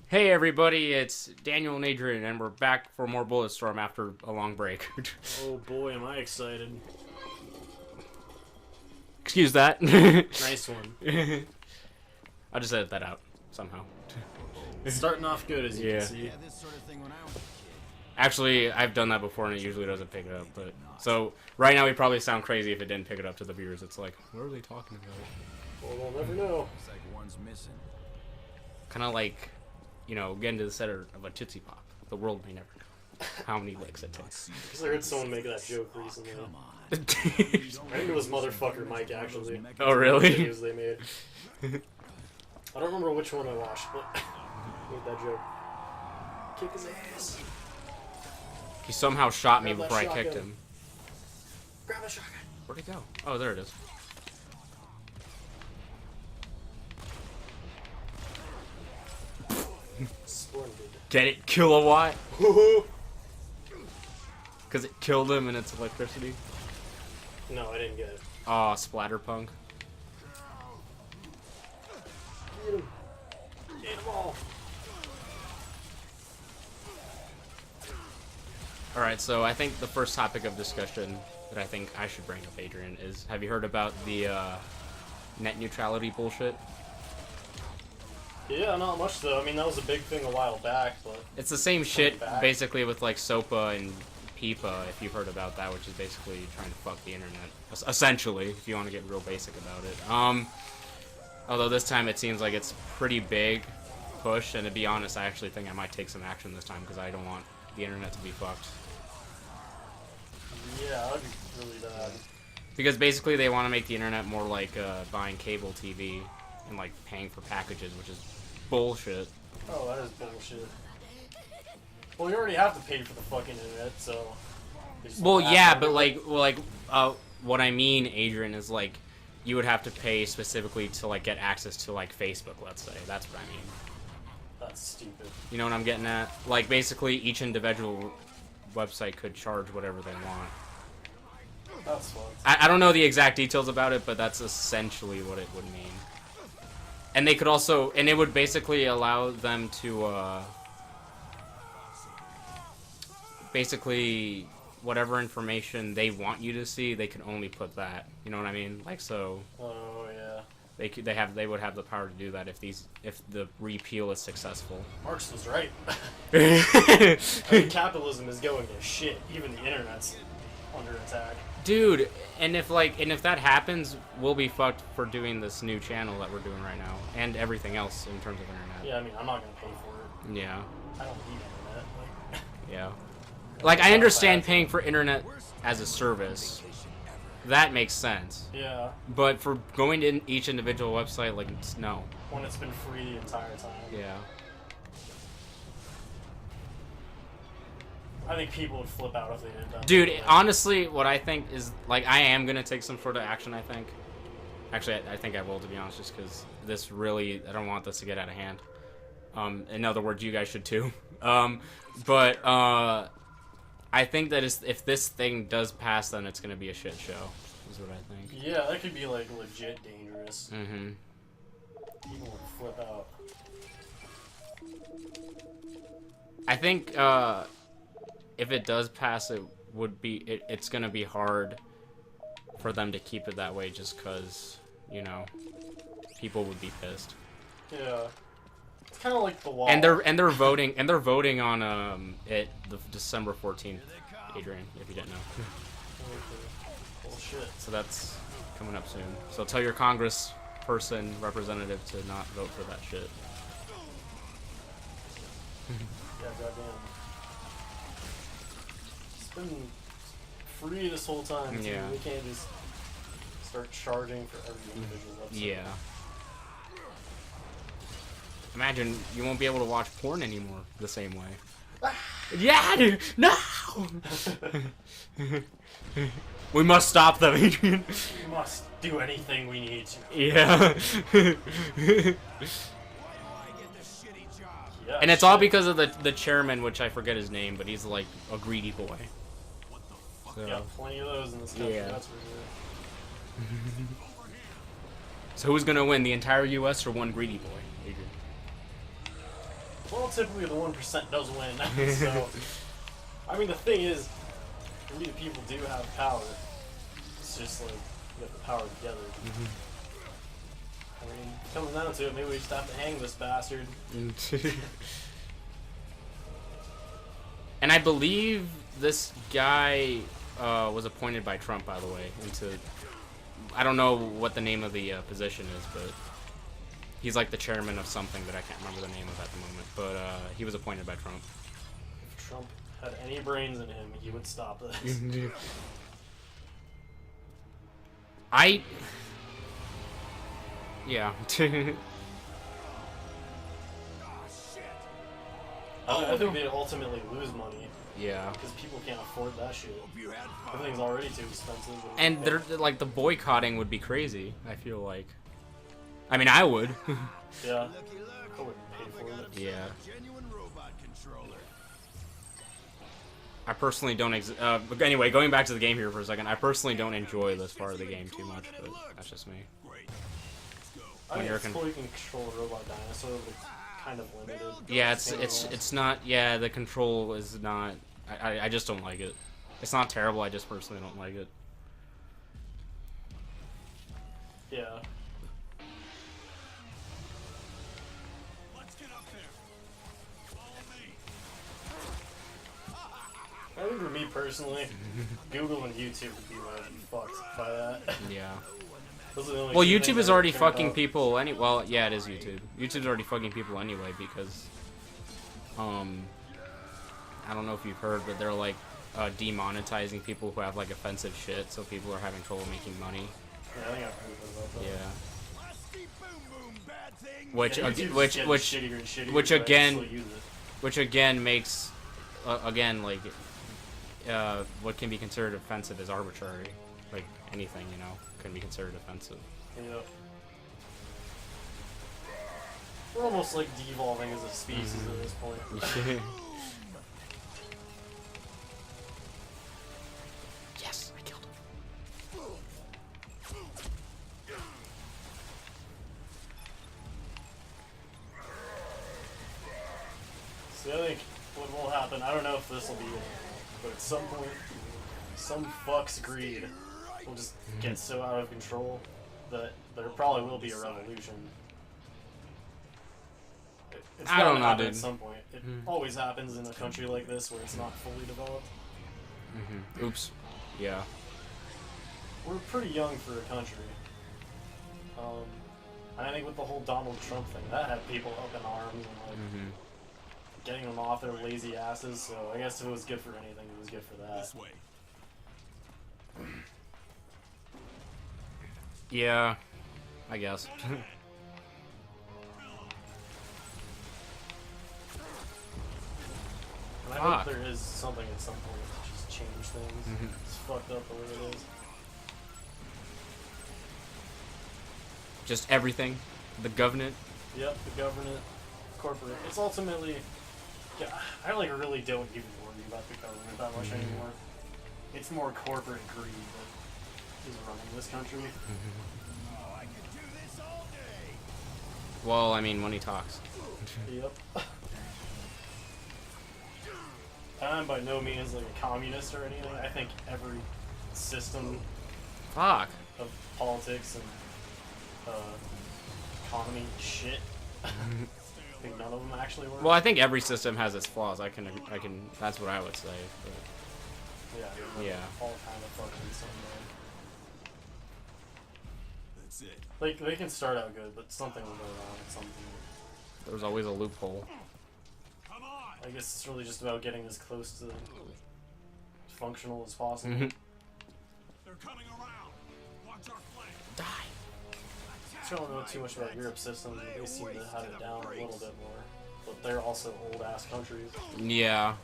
Hey everybody, it's Daniel and Adrian, and we're back for more Bulletstorm after a long break. Oh boy, am I excited. Excuse that. Nice one. I'll just edit that out, somehow. It's starting off good, as you Yeah. can see. Actually, I've done that before and it usually doesn't pick it up, but... So, right now we probably sound crazy if it didn't pick it up to the viewers. It's like, what are they talking about? Well, we'll never know. It's like one's missing. Kind of like, you know, getting to the center of a Tootsie Pop. The world may never know how many licks it takes. Because I heard someone make that joke recently. Come on. I think it was motherfucker Mike, actually. Oh, really? Videos they made. I don't remember which one I watched, but made that joke. Kick his ass. He somehow shot me Grab that before I kicked shotgun. him. Grab a shotgun. Where'd it go? Oh, there it is. Splendid. Get it, kilowatt? No, Because it killed him and it's electricity. I didn't get it. Aw, Splatterpunk. Get him. Get him all. Alright, so I think the first topic of discussion that I think I should bring up, Adrian, is have you heard about the net neutrality bullshit? Yeah, not much though. I mean, that was a big thing a while back, but... It's the same shit back. basically with like SOPA and PIPA, if you've heard about that, which is basically trying to fuck the internet. Essentially, if you want to get real basic about it. Although this time it seems like it's pretty big push, and to be honest, I actually think I might take some action this time because I don't want the internet to be fucked. Yeah, that'd be really bad. Because basically they want to make the internet more like buying cable TV and like paying for packages, which is bullshit. Oh, that is bullshit. Well, you already have to pay for the fucking internet, so... you just Well, have yeah, to- but what I mean, Adrian, is like you would have to pay specifically to like get access to like Facebook, let's say. That's what I mean. That's stupid. You know what I'm getting at? Like basically each individual website could charge whatever they want. That's fucked. I don't know the exact details about it, but that's essentially what it would mean. And they could also, and it would basically allow them to, basically, whatever information they want you to see, they can only put that. You know what I mean? Like, so Oh, yeah. they would have the power to do that if the repeal is successful. Marx was right. I mean, capitalism is going to shit. Even the internet's under attack. Dude, and if that happens, we'll be fucked for doing this new channel that we're doing right now, and everything else in terms of internet. Yeah, I mean, I'm not gonna pay for it. Yeah. I don't need internet. Like, Yeah. Like, I understand paying for internet as a service. That makes sense. yeah, But for going to each individual website, like, no. when it's been free the entire time. Yeah. I think people would flip out if they did that. Dude, honestly, what I think is, like, I am gonna take some sort of action, I think. Actually, I think I will, to be honest, just because this really, I don't want this to get out of hand. In other words, you guys should too. I think that if this thing does pass, then it's gonna be a shit show, is what I think. Yeah, that could be, like, legit dangerous. Mm-hmm. People would flip out. I think, if it does pass, it's gonna be hard for them to keep it that way just because, you know, people would be pissed. Yeah. It's kind of like the wall. And they're voting on the December 14th, Adrian, if you didn't know. Bullshit. So that's coming up soon. So tell your Congress person representative to not vote for that shit. Yeah, goddamn. It's been free this whole time, too. Yeah. We can't just start charging for every individual website. Yeah. Imagine you won't be able to watch porn anymore the same way. Yeah, dude! No! We must stop them, Adrian. We must do anything we need to. Yeah. Yeah, And it's all shit. because of the chairman, which I forget his name, but he's like a greedy boy. So, Yeah, plenty of those in this country, Yeah. that's for sure. so who's gonna win, the entire U.S. or one greedy boy, Adrian? Well, typically the 1% does win. So, I mean, the thing is, we the people do have power. It's just like we have the power together. I mean, coming down to it, maybe we just have to hang this bastard. And I believe this guy was appointed by Trump, by the way, into... I don't know what the name of the position is, but he's like the chairman of something that I can't remember the name of at the moment. But he was appointed by Trump. If Trump had any brains in him, he would stop this. Yeah. I think they ultimately lose money. Yeah. Because people can't afford that shit. Everything's already too expensive. And they're like the boycotting would be crazy. I feel like. I mean, I would. Yeah. I wouldn't pay for it. Yeah. I personally don't. Anyway, going back to the game here for a second, I personally don't enjoy this part of the game too much, but that's just me. I mean, it's cool you can control a robot dinosaur, but it's kind of limited. Yeah, it's not. Yeah, the control is not. I just don't like it. It's not terrible. I just personally don't like it. Yeah. I think for me personally, Google and YouTube would be like fucked by that. Yeah. Those are the only Well, two YouTube things is I already care fucking about. people. Well, yeah, it is YouTube. YouTube's already fucking people anyway because, I don't know if you've heard, but they're like demonetizing people who have like offensive shit, so people are having trouble making money. Yeah, I think I've heard about that. Yeah. Yeah, YouTube's getting shittier and shittier, which but I again- still use it. Which again makes, again, like, what can be considered offensive is arbitrary. Like anything, you know, can be considered offensive. Yep. We're almost like devolving as a species at this point. Yes, I killed him. So I think what will happen, I don't know if this will be it, but at some point, some fuck's greed will just get so out of control that there probably will be a revolution. It's I bound don't to know, happen dude. At some point. It always happens in a country like this where it's not fully developed. Oops. Yeah. We're pretty young for a country. And I think with the whole Donald Trump thing, that had people up in arms and like getting them off their lazy asses. So I guess if it was good for anything, it was good for that. This way. Yeah. I guess. And I Fuck. hope there is something at some point to just change things. It's fucked up the way it is. Just everything. The government. Yep, the government, corporate. It's ultimately, yeah, I like really don't even worry about the government that much anymore. It's more corporate greed that is running this country. Oh, I could do this all day. Well, I mean, money talks. Yep. And I'm by no means like a communist or anything. I think every system Fuck. of politics and economy shit. I think none of them actually work. Well, I think every system has its flaws. I can. That's what I would say. But Yeah. Yeah. All kind of fucking some way. That's it. Like they can start out good, but something will go wrong at some point. there's always a loophole. Come on. I guess it's really just about getting as close to functional as possible. They're coming around. Watch our flank. Die. I don't know too much about Europe systems, but they seem to have it down a little bit more. But they're also old-ass countries. Yeah.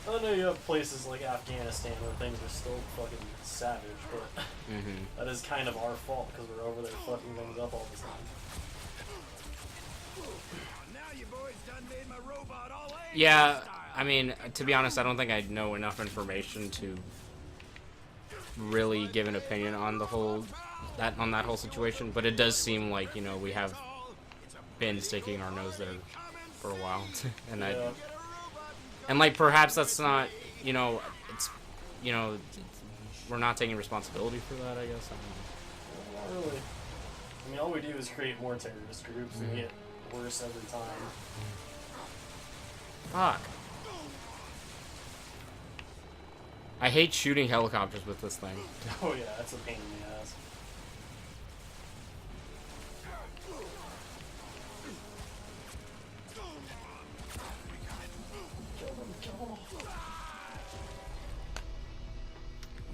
I know you have places like Afghanistan where things are still fucking savage, but that is kind of our fault because we're over there fucking things up all the time. Now you boys done made my robot all A. Yeah. I mean, to be honest, I don't think I know enough information to really give an opinion on the whole that whole situation. But it does seem like, you know, we have been sticking our nose there for a while, and Yeah. like perhaps that's not, you know, it's, you know, we're not taking responsibility for that. I guess. I don't know. Not really. I mean, all we do is create more terrorist groups and get worse every time. Fuck. I hate shooting helicopters with this thing. Oh yeah, that's a pain in the ass.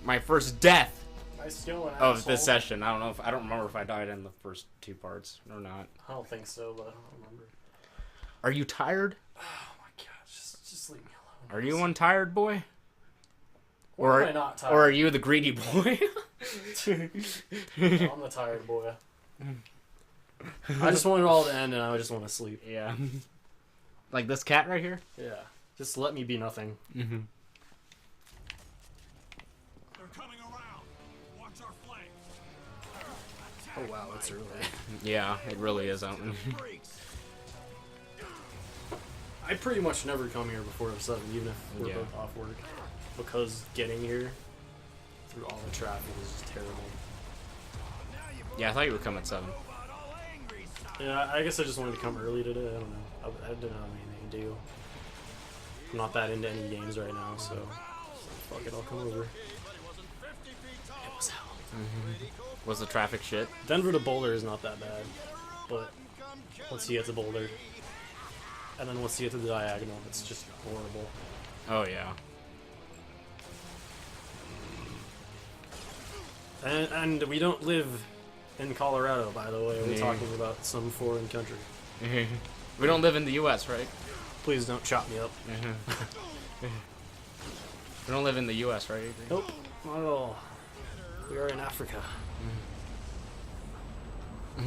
My first death Nice going, of asshole. this session. I don't remember if I died in the first 2 parts or not. I don't think so, but I don't remember. Are you tired? Oh my god, just leave me alone. Are you one tired boy? Or am I not tired? Or are you the greedy boy? I'm the tired boy. I just want it all to end and I just want to sleep. Yeah. Like this cat right here? Yeah. Just let me be nothing. Mm-hmm. They're coming around. Watch our flank. Oh wow, it's early. Yeah, it really is. Out. I pretty much never come here before 7, even if we're Yeah. both off work. Because getting here through all the traffic is just terrible. Yeah, I thought you would come at 7. Yeah, I guess I just wanted to come early today. I don't know. I didn't have anything to do. I'm not that into any games right now, so fuck it, I'll come over. It was hell. Was the traffic shit? Denver to Boulder is not that bad, but once you get to Boulder, and then once you get to the diagonal, it's just horrible. Oh yeah. And we don't live in Colorado, by the way. We're Yeah. talking about some foreign country. We don't live in the U.S., right? Please don't chop me up. We don't live in the U.S., right? Nope, not at all. We are in Africa.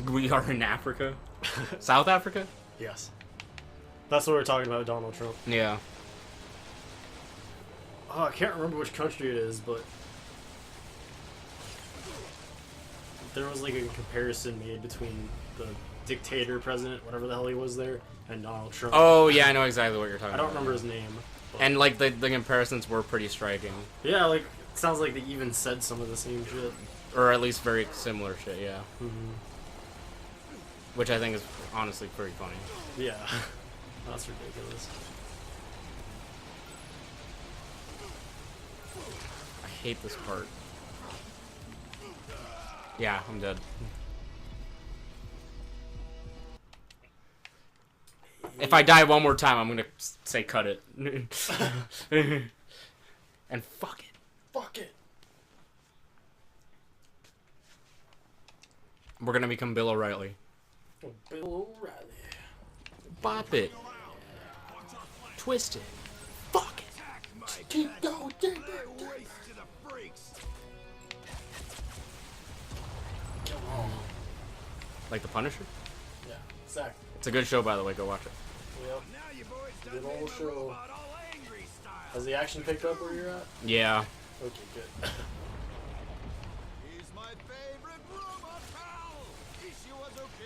We are in Africa. South Africa? Yes. That's what we're talking about, Donald Trump. Yeah. Oh, I can't remember which country it is, but there was like a comparison made between the dictator president, whatever the hell he was there, and Donald Trump. Oh yeah, I know exactly what you're talking I about. don't remember his name. But And like the comparisons were pretty striking, yeah, like it sounds like they even said some of the same shit. or at least very similar shit. Yeah. Mm-hmm. Which I think is honestly pretty funny. Yeah, that's ridiculous. I hate this part. Yeah, I'm dead. If I die one more time, I'm gonna say cut it. And fuck it. Fuck it. We're gonna become Bill O'Reilly. Bill O'Reilly. Bop it. Twist it. Fuck it. Keep going, Like the Punisher? Yeah, exactly. It's a good show, by the way. Go watch it. Yep. Good old show. Has the action picked up where you're at? Yeah. Okay, good.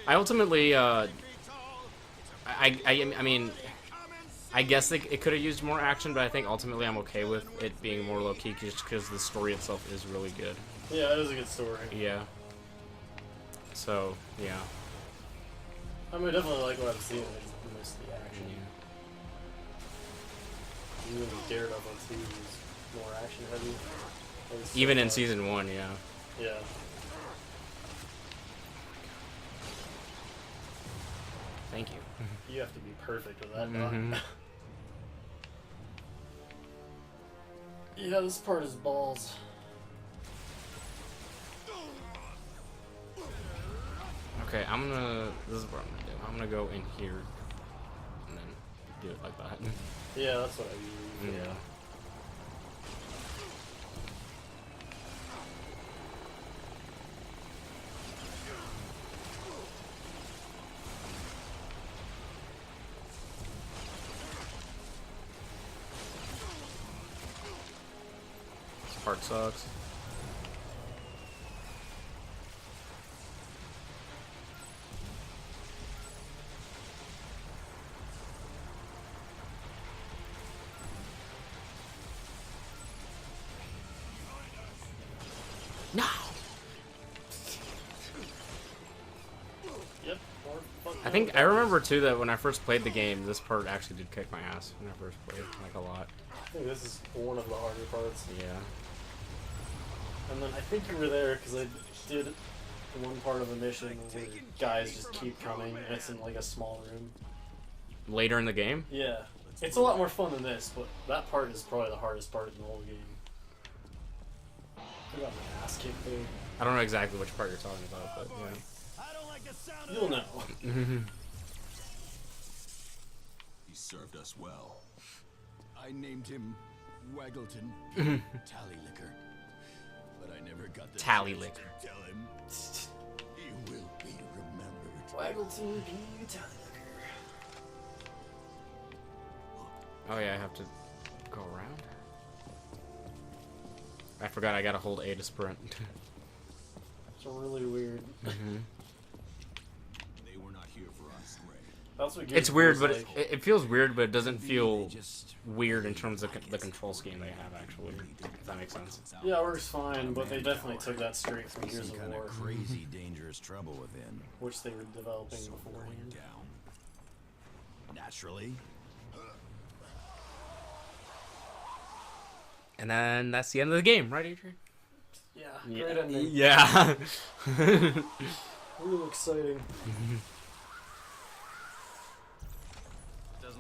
I ultimately, I mean, I guess it could have used more action, but I think ultimately I'm okay with it being more low-key just because the story itself is really good. Yeah, it is a good story. Yeah. So, yeah. I mean, I definitely like what I've seen. I just missed the action. Even Daredevil 2 is more action heavy. Even in season 1, yeah. Yeah. Thank you. You have to be perfect with that Mhm. dog. Yeah, this part is balls. Okay, this is what I'm gonna do. I'm gonna go in here, and then do it like that. Yeah, that's what I usually do. Yeah. This part sucks. I think I remember too that when I first played the game, this part actually did kick my ass when I first played, like a lot. I think this is one of the harder parts. Yeah. And then I think you were there because I did one part of a mission where guys just keep coming and it's in like a small room. Later in the game? Yeah. It's a lot more fun than this, but that part is probably the hardest part in the whole game. I got my ass kicked there. I don't know exactly which part you're talking about, but yeah. You'll know. He served us well. I named him Waggleton Tallylicker, but I never got the Tallylicker. chance to tell him he will be remembered. Waggleton P. Tallylicker. Oh yeah, I have to go around. I forgot I gotta hold A to sprint. It's really weird. They were not here for us, Gray. That's what It's Gears weird, feels but like. it feels weird, but it doesn't feel weird in terms of the control scheme they have, actually. If that makes sense. Yeah, it works fine, but they definitely took that straight from Gears of Kind War, of crazy, dangerous trouble within. which they were developing beforehand. Down. Naturally, And then that's the end of the game, right, Adrian? Yeah, great ending. Yeah. Real exciting.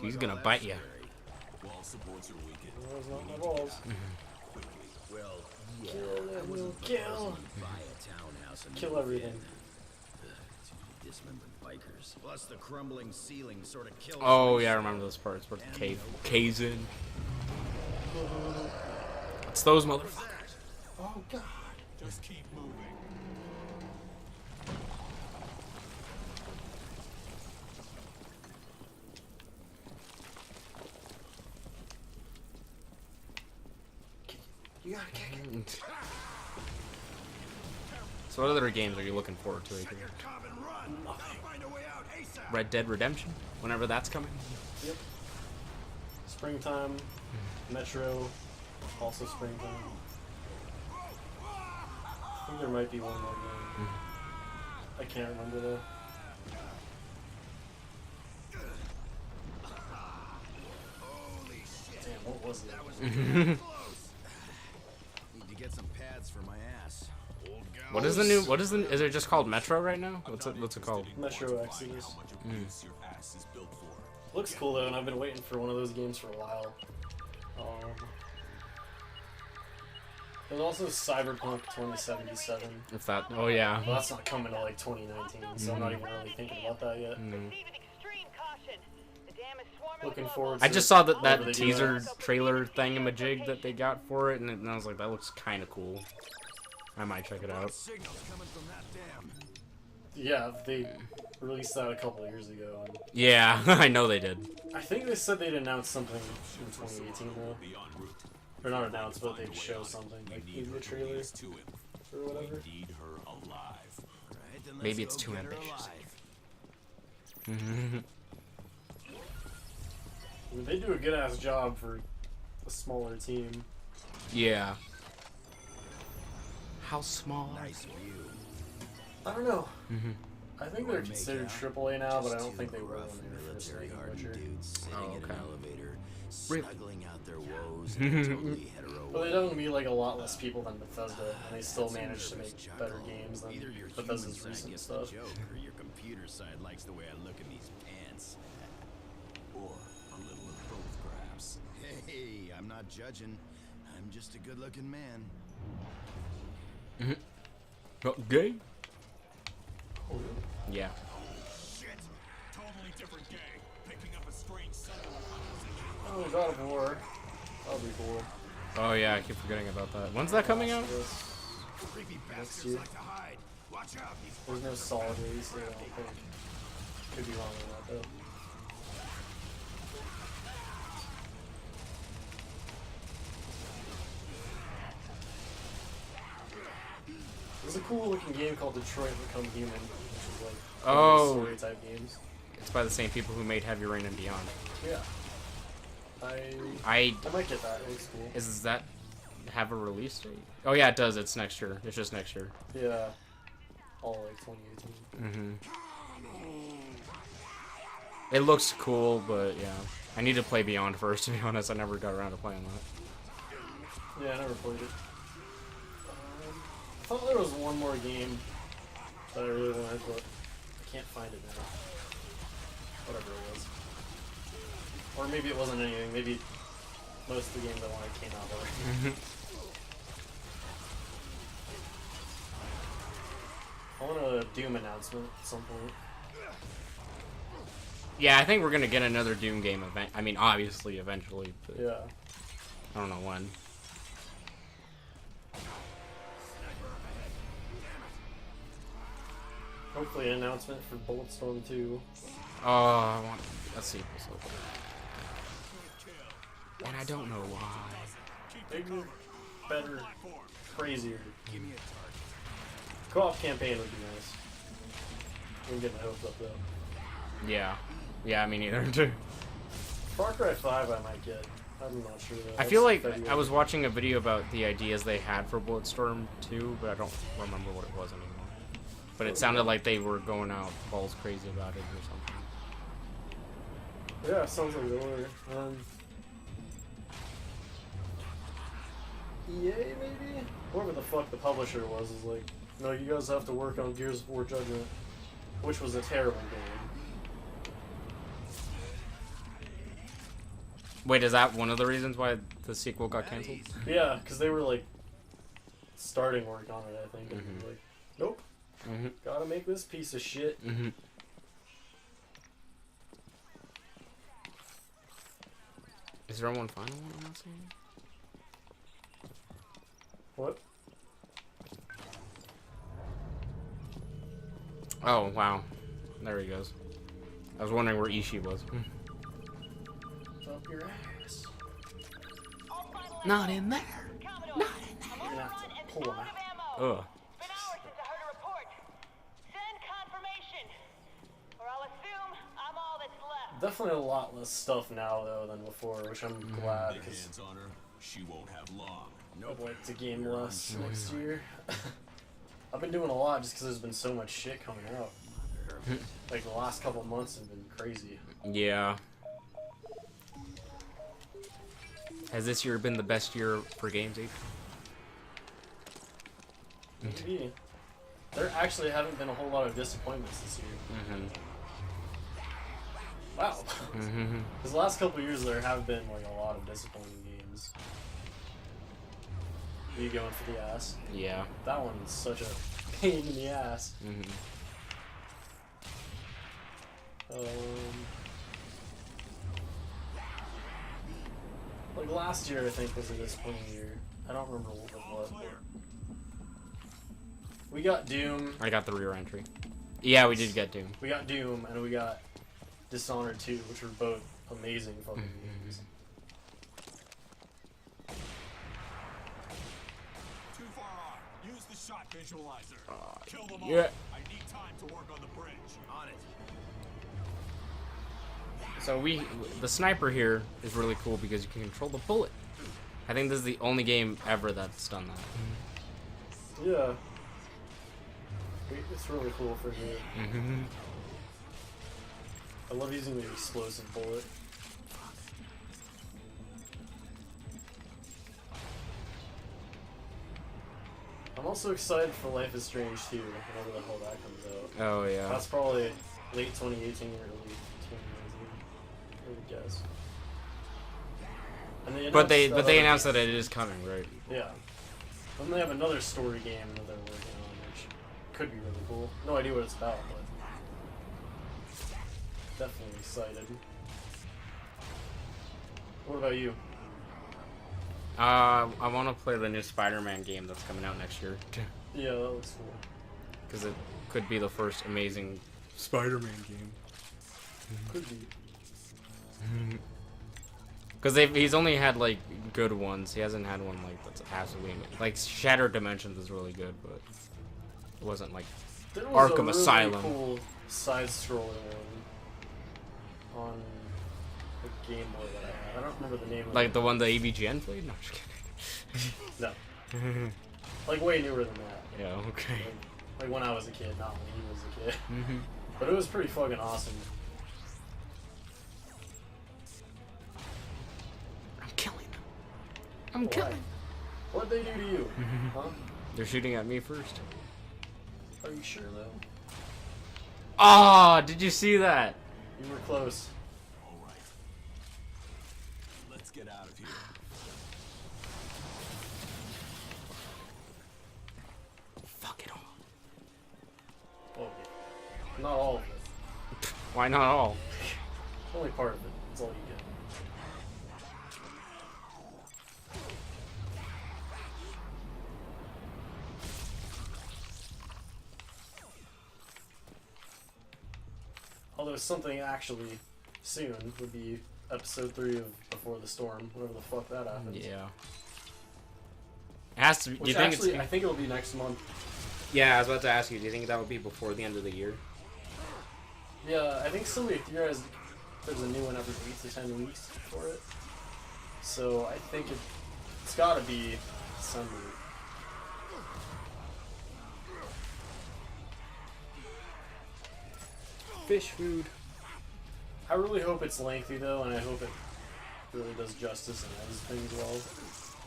He's gonna bite you. Wall supports are weakened. That was not my balls. well, yeah, Kill I them, wasn't kill. proposing you buy a townhouse and Kill move everything. in. Dismembered bikers. Plus the crumbling ceiling sort of kills. Oh me. yeah, I remember those parts where the cave caves in. It's those motherfuckers. Oh god. Just keep moving. You gotta kick it. So what other games are you looking forward to, Adrian? Cobb and run. They'll find a way out ASAP. Red Dead Redemption, whenever that's coming. Yep. Springtime. Metro. Also springtime. I think there might be one more game. I can't remember though. Damn, what was it? Need to get some pads for my ass. What is the new? What is the? Is it just called Metro right now? What's it called? Metro Exodus. How much abuse your ass is built for. Looks cool though, and I've been waiting for one of those games for a while. There's also Cyberpunk 2077. If that. Oh yeah. Well, that's not coming to like 2019, so I'm not even really thinking about that yet. Looking forward to I just saw that whatever they do teaser next. trailer thingamajig that they got for it, and I was like, that looks kind of cool. I might check it out. Signals coming from that dam. Yeah, they released that a couple of years ago. And Yeah, I know they did. I think they said they'd announce something in 2018 though. Be en route. Or not announce, but they'd show something, like Need in her the trailer released to him. or whatever. We need her alive. Right, then let's Maybe it's go too get her ambitious. alive. I mean, they do a good ass job for a smaller team. Yeah. How small? Nice view. I don't know. Mhm. I think they're Make considered out. AAA now, but I Just don't two think they were rough, when they were first military making hardened Witcher. dudes sitting Oh, in okay. an elevator, Really? snuggling out their woes in a totally hetero But they way. don't be like a lot less people than Bethesda, and they still manage to make better games than Either your Bethesda's human side recent gets stuff. the joke, or your computer side likes the way I look in these pants. Or a little of both, perhaps. Hey, I'm not judging. I'm just a good-looking man. Gay? Yeah. Shit! Totally different gang. Picking up a strange symbol. Oh, God of War. That'll be cool. Oh yeah, I keep forgetting about that. When's that coming out? This- Creepy Next bastards year. like to hide. Watch out, he's There's no solid release date, I don't think. Could be wrong on that though. There's a cool looking game called Detroit Become Human, which is like Oh. story type games. It's by the same people who made Heavy Rain and Beyond. Yeah. I I might get that. It looks cool. does that have a release date? Oh yeah, it does. It's next year. It's just next year. Yeah. All like 2018. Mhm. It looks cool, but yeah. I need to play Beyond first, to be honest. I never got around to playing that. Yeah, I never played it. I thought there was one more game that I really wanted, but I can't find it now. Whatever it was. Or maybe it wasn't anything. Maybe most of the games I wanted came out already. I want a Doom announcement at some point. Yeah, I think we're gonna get another Doom game event. I mean, obviously, eventually. But Yeah. I don't know when. Hopefully an announcement for Bulletstorm 2. Oh, I want a sequel so bad. And I don't know why. Bigger, better, crazier. Co-op campaign would be nice. I'm getting my hopes up though. Yeah. Yeah, me neither. Far Cry 5 I might get. I'm not sure though. I feel like That's February. I was watching a video about the ideas they had for Bulletstorm 2, but I don't remember what it was anymore. But it sounded like they were going out balls crazy about it or something. Yeah, sounds like they were. EA maybe? Whoever the fuck the publisher was is like, no, you guys have to work on Gears of War Judgment, which was a terrible game. Wait, is that one of the reasons why the sequel got canceled? Yeah, because they were like starting work on it, I think, and Mhm. like, nope, gotta make this piece of shit. Is there one final one on that game? What? Oh, wow. There he goes. I was wondering where Ishii was. Up your ass. Not in there. You're gonna have to pull him out. Ugh. Been hours since I heard a report. Send confirmation, or I'll assume I'm all that's left. Definitely a lot less stuff now though than before, which I'm glad Lay because hands on her, she won't have long. I'd like to game less next year. I've been doing a lot just because there's been so much shit coming out. Like the last couple months have been crazy. Yeah. Has this year been the best year for games, Abe? Maybe. There actually haven't been a whole lot of disappointments this year. Wow. Because the last couple years there have been like a lot of disappointing games. You going for the ass? Yeah. That one's such a pain in the ass. Like last year I think was a disappointing year. I don't remember what it was. But we got Doom. I got the rear entry. Yeah, we did get Doom. We got Doom and we got Dishonored 2, which were both amazing fucking games. Too far off. Use the shot visualizer. Kill them all. yeah. I need time to work on the bridge. On it. So the sniper here is really cool because you can control the bullet. I think this is the only game ever that's done that. Yeah. It's really cool for me. I love using the explosive bullet. I'm also excited for Life is Strange 2, whenever the hell that comes out. Oh yeah. That's probably late 2018 or early 2019. I would guess. And But they other announced game. that it is coming, right? Yeah. And they have another story game that they're working on, which could be really cool. No idea what it's about, but definitely excited. What about you? I want to play the new Spider-Man game that's coming out next year. Yeah, that looks cool. Because it could be the first amazing Spider-Man game. Could be. Because he's only had like good ones. He hasn't had one like that's absolutely like Shattered Dimensions is really good, but it wasn't like There was Arkham a really Asylum. cool side-scrolling one on the Game Boy that I had. I don't remember the name of like it. the one the AVGN played. No, I'm just kidding. No. Like way newer than that. Yeah. Okay. Like when I was a kid, not when he was a kid. But it was pretty fucking awesome. I'm killing. What'd they do to you? Huh? They're shooting at me first. Are you sure though? Ah, did you see that? You were close. All right. Let's get out of here. Fuck it all. Okay. Not all of it. Why not all? Only part of it. That's all you get. Although something actually soon would be episode 3 of Before the Storm, whenever the fuck that happens. Yeah. It has to. Do Which you think actually, it's? I think it'll be next month. Yeah, I was about to ask you. Do you think that would be before the end of the year? Yeah, I think somebody theorized there's a new one every 8 to 10 weeks for it. So I think it's gotta be December. Fish food. I really hope it's lengthy though, and I hope it really does justice and ends things well.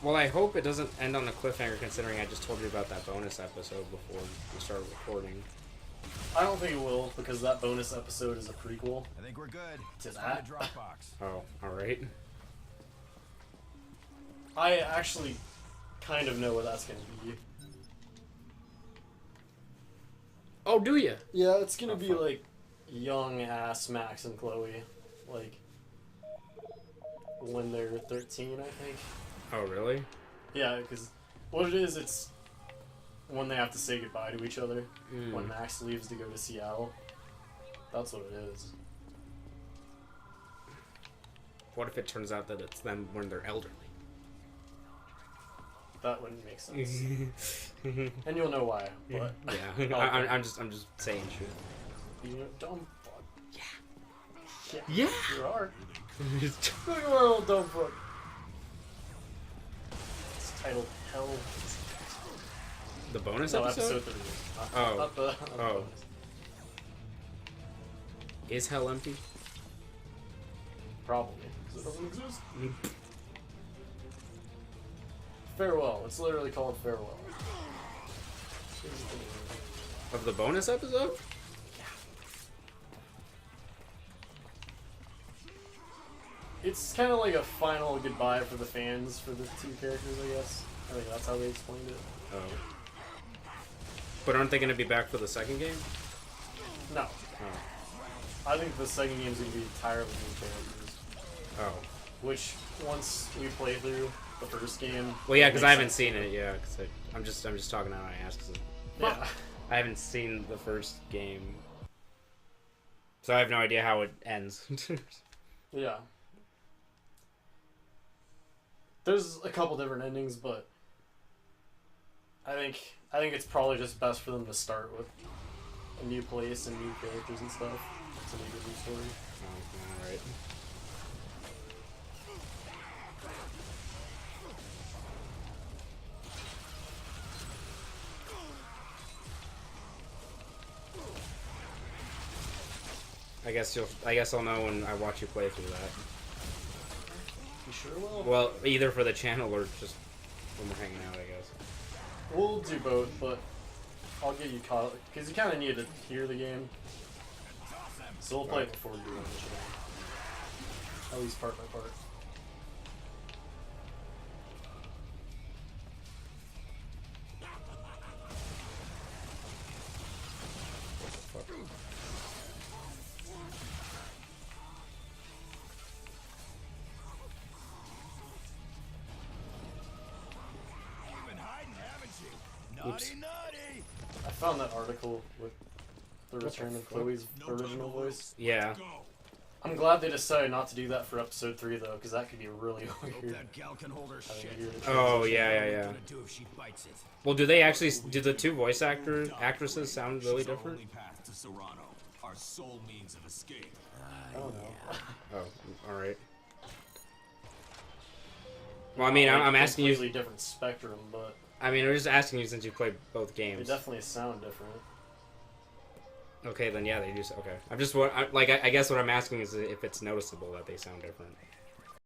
Well, I hope it doesn't end on a cliffhanger, considering I just told you about that bonus episode before we started recording. I don't think it will, because that bonus episode is a prequel. I think we're good. To It's that? on the Dropbox. Oh, all right. I actually kind of know what that's gonna be. Oh, do you? Yeah, it's gonna Oh, be fuck. like young ass Max and Chloe, like when they're 13, I think. Oh, really? Yeah, because what it is, it's when they have to say goodbye to each other. When Max leaves to go to Seattle. That's what it is. What if it turns out that it's them when they're elderly? That wouldn't make sense. And you'll know why, but Yeah, I'm just saying shit. you know, dumb fuck. Yeah. Yeah. You are. Look at my little dumb fuck. It's titled Hell. The bonus No, episode? episode 3. Oh. Not the Oh. bonus. Is hell empty? Probably. 'Cause it doesn't exist. Farewell. It's literally called Farewell. Of the bonus episode? It's kind of like a final goodbye for the fans for the two characters, I guess. I think that's how they explained it. Oh. But aren't they going to be back for the second game? No. Oh. I think the second game's going to be entirely new characters. Oh. Which, once we play through the first game... Well, yeah, because I makes haven't sense seen to me. it. Yeah, because I'm just talking out my ass. 'Cause Yeah. I haven't seen the first game, so I have no idea how it ends. Yeah. There's a couple different endings, but I think it's probably just best for them to start with a new place and new characters and stuff to make a new story. Oh, all right. I guess I'll know when I watch you play through that. You sure will? Well, either for the channel or just when we're hanging out, I guess. We'll do both, but I'll get you caught because you kind of need to hear the game. So we'll play it before we do it on the channel. At least part by part. You've been hiding, haven't you? Oops. Naughty, naughty! I found that article with the return of Chloe's original voice. Yeah. Go. I'm glad they decided not to do that for episode 3 though, because that could be really Hope weird. that gal can hold her Having shit. to hear the Oh, transition. yeah, yeah, What yeah. gonna do if she bites it? Well, do they actually do the two voice actresses sound really She's our different? only path to Serrano, our sole means of escape. I don't know. Oh, all right. Well, I mean, I'm asking Completely you. different spectrum, but I mean, I'm just asking you since you played both they games. definitely sound different. Okay, then yeah, they do. Okay, I'm just I guess what I'm asking is if it's noticeable that they sound different.